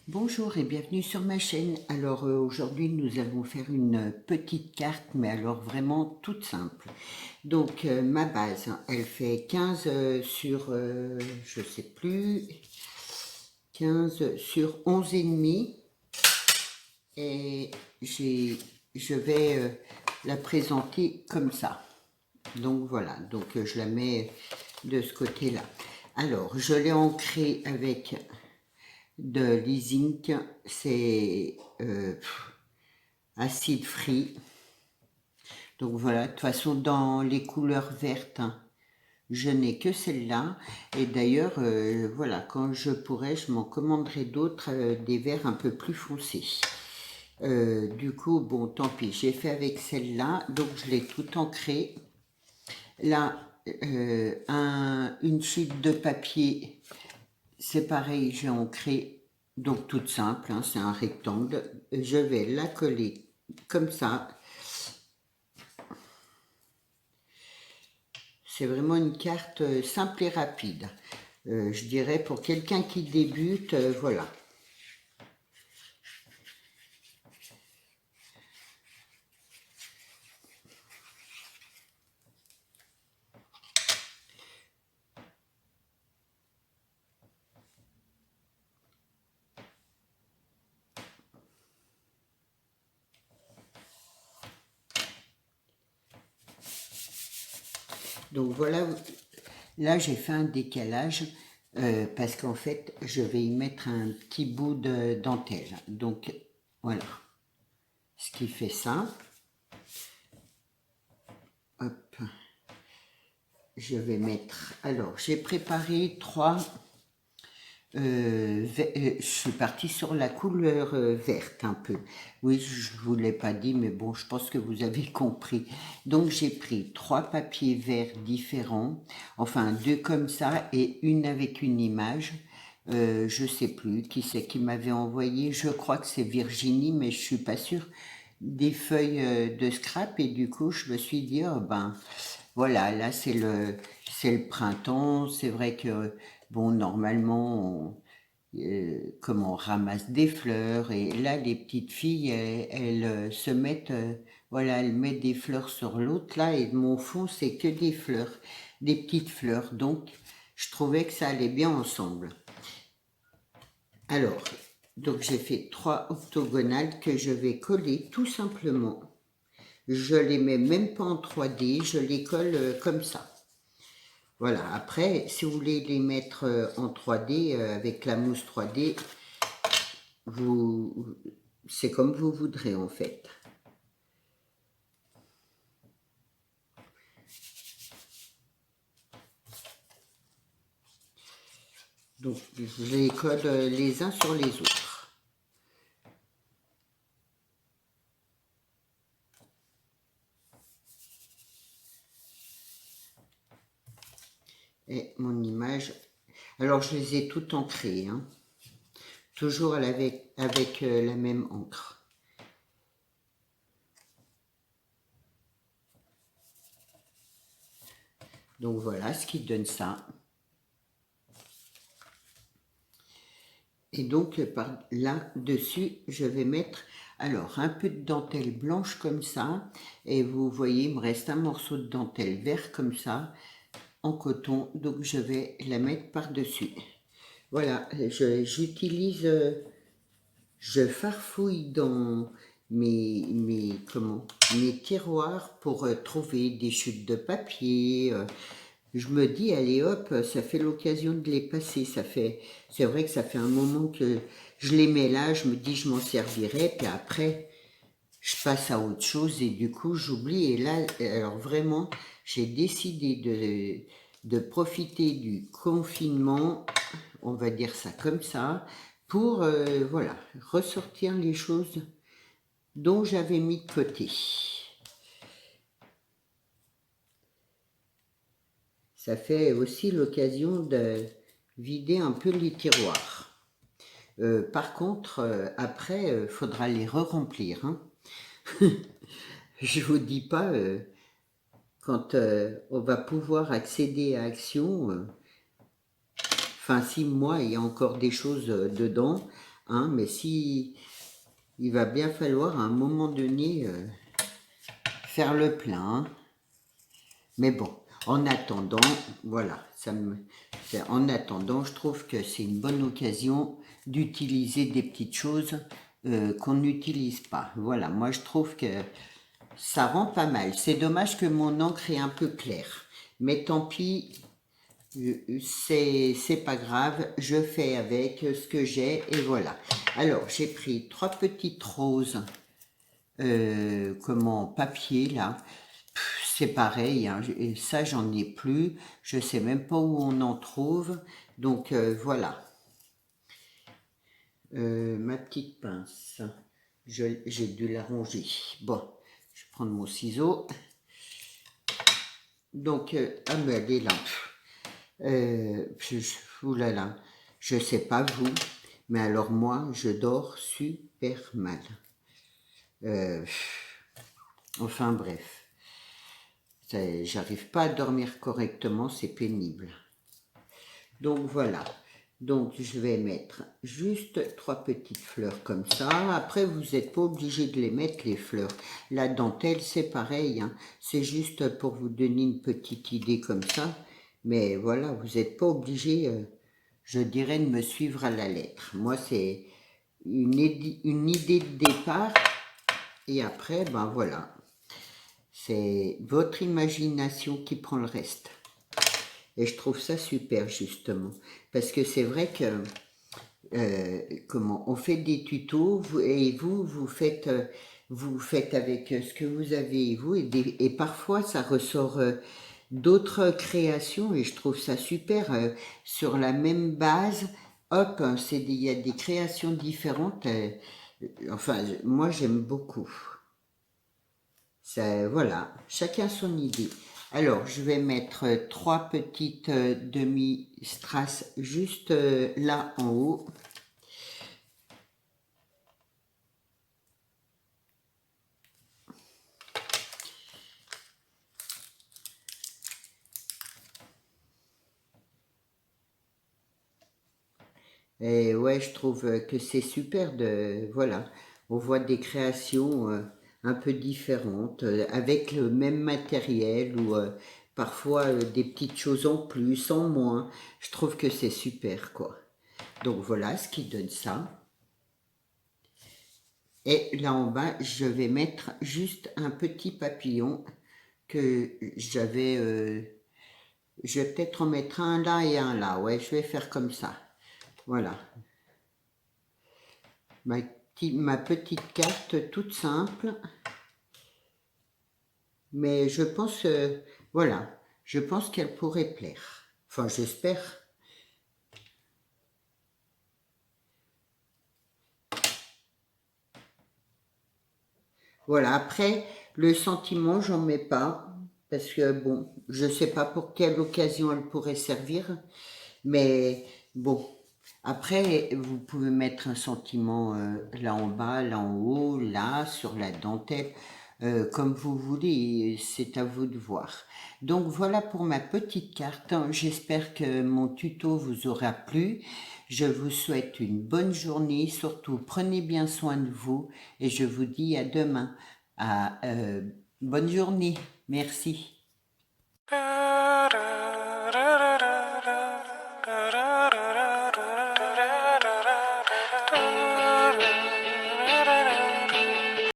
Bonjour et bienvenue sur ma chaîne. Alors aujourd'hui nous allons faire une petite carte, mais alors vraiment toute simple. Donc ma base, elle fait 15 sur, je sais plus, 15 sur 11 et demi. Et je vais la présenter comme ça. Donc voilà, donc je la mets de ce côté-là. Alors je l'ai ancrée avec de l'e-zinc, c'est acide free. Donc voilà, de toute façon dans les couleurs vertes, hein, je n'ai que celle-là. Et d'ailleurs, voilà, quand je pourrai, je m'en commanderai d'autres, des verts un peu plus foncés. Du coup, bon, tant pis, j'ai fait avec celle-là, donc je l'ai tout ancré. Là, une sheet de papier, c'est pareil, j'ai ancré, donc toute simple, hein, c'est un rectangle. Je vais la coller comme ça. C'est vraiment une carte simple et rapide. Je dirais pour quelqu'un qui débute, voilà. Donc voilà, là j'ai fait un décalage parce qu'en fait je vais y mettre un petit bout de dentelle. Donc voilà, ce qui fait ça. Hop, je vais mettre, alors j'ai préparé je suis partie sur la couleur verte un peu. Oui, je ne vous l'ai pas dit, mais bon, je pense que vous avez compris. Donc, j'ai pris 3 papiers verts différents, enfin 2 comme ça et une avec une image. Je sais plus qui c'est qui m'avait envoyé. Je crois que c'est Virginie, mais je suis pas sûre. Des feuilles de scrap et du coup, je me suis dit, oh ben, voilà, là c'est le printemps. C'est vrai que bon, normalement, comme on ramasse des fleurs, et là, les petites filles, elles se mettent, voilà, elles mettent des fleurs sur l'autre, là, et mon fond, c'est que des fleurs, des petites fleurs. Donc, je trouvais que ça allait bien ensemble. Alors, donc j'ai fait 3 octogonales que je vais coller tout simplement. Je les mets même pas en 3D, je les colle comme ça. Voilà, après, si vous voulez les mettre en 3D, avec la mousse 3D, c'est comme vous voudrez en fait. Donc, je les colle les uns sur les autres. Et mon image, alors je les ai toutes ancrées, hein. Toujours avec la même encre. Donc voilà ce qui donne ça. Et donc par là-dessus, je vais mettre alors un peu de dentelle blanche comme ça. Et vous voyez, il me reste un morceau de dentelle vert comme ça, en coton. Donc je vais la mettre par-dessus. Voilà, j'utilise, je farfouille dans mes tiroirs pour trouver des chutes de papier. Je me dis, allez hop, ça fait l'occasion de les passer. C'est vrai que ça fait un moment que je les mets là, je me dis, je m'en servirai, puis après, je passe à autre chose et du coup, j'oublie. Et là, alors vraiment, j'ai décidé de profiter du confinement, on va dire ça comme ça, pour, voilà, ressortir les choses dont j'avais mis de côté. Ça fait aussi l'occasion de vider un peu les tiroirs. Par contre, après, faudra les re-remplir, hein. Je vous dis pas, quand on va pouvoir accéder à Action, enfin si moi il y a encore des choses dedans, hein, mais si il va bien falloir à un moment donné faire le plein, hein. Mais bon, en attendant, voilà, en attendant, je trouve que c'est une bonne occasion d'utiliser des petites choses qu'on n'utilise pas. Voilà, moi je trouve que ça rend pas mal. C'est dommage que mon encre est un peu claire, mais tant pis, c'est pas grave, je fais avec ce que j'ai et voilà. Alors j'ai pris 3 petites roses, comment, papier là. C'est pareil, hein, et ça j'en ai plus, je sais même pas où on en trouve, donc voilà. Ma petite pince, j'ai dû la ronger. Bon, je vais prendre mon ciseau. Donc, ah mais elle est là. Oulala, je sais pas vous, mais alors moi, je dors super mal. Enfin bref, j'arrive pas à dormir correctement, c'est pénible. Donc voilà, donc je vais mettre juste 3 petites fleurs comme ça. Après, vous n'êtes pas obligé de les mettre, les fleurs. La dentelle, c'est pareil, hein. C'est juste pour vous donner une petite idée comme ça. Mais voilà, vous n'êtes pas obligé, je dirais, de me suivre à la lettre. Moi, c'est une idée de départ. Et après, ben voilà, c'est votre imagination qui prend le reste. Et je trouve ça super, justement. Parce que c'est vrai que, comment, on fait des tutos, et vous faites avec ce que vous avez, vous, et parfois ça ressort d'autres créations, et je trouve ça super, sur la même base, hop, il y a des créations différentes, enfin, moi j'aime beaucoup. Ça, voilà, chacun son idée. Alors, je vais mettre 3 petites demi-strass juste là en haut. Et ouais, je trouve que c'est super de... Voilà, on voit des créations un peu différentes, avec le même matériel ou parfois des petites choses en plus, en moins. Je trouve que c'est super, quoi. Donc voilà ce qui donne ça. Et là en bas, je vais mettre juste un petit papillon que j'avais... je vais peut-être en mettre un là et un là. Ouais, je vais faire comme ça. Voilà. Ma petite carte toute simple. Mais je pense... voilà. Je pense qu'elle pourrait plaire. Enfin, j'espère. Voilà, après, le sentiment, j'en mets pas, parce que bon, je sais pas pour quelle occasion elle pourrait servir, mais bon, après, vous pouvez mettre un sentiment là en bas, là en haut, là, sur la dentelle, comme vous voulez, c'est à vous de voir. Donc voilà pour ma petite carte, j'espère que mon tuto vous aura plu. Je vous souhaite une bonne journée, surtout prenez bien soin de vous et je vous dis à demain. Bonne journée, merci.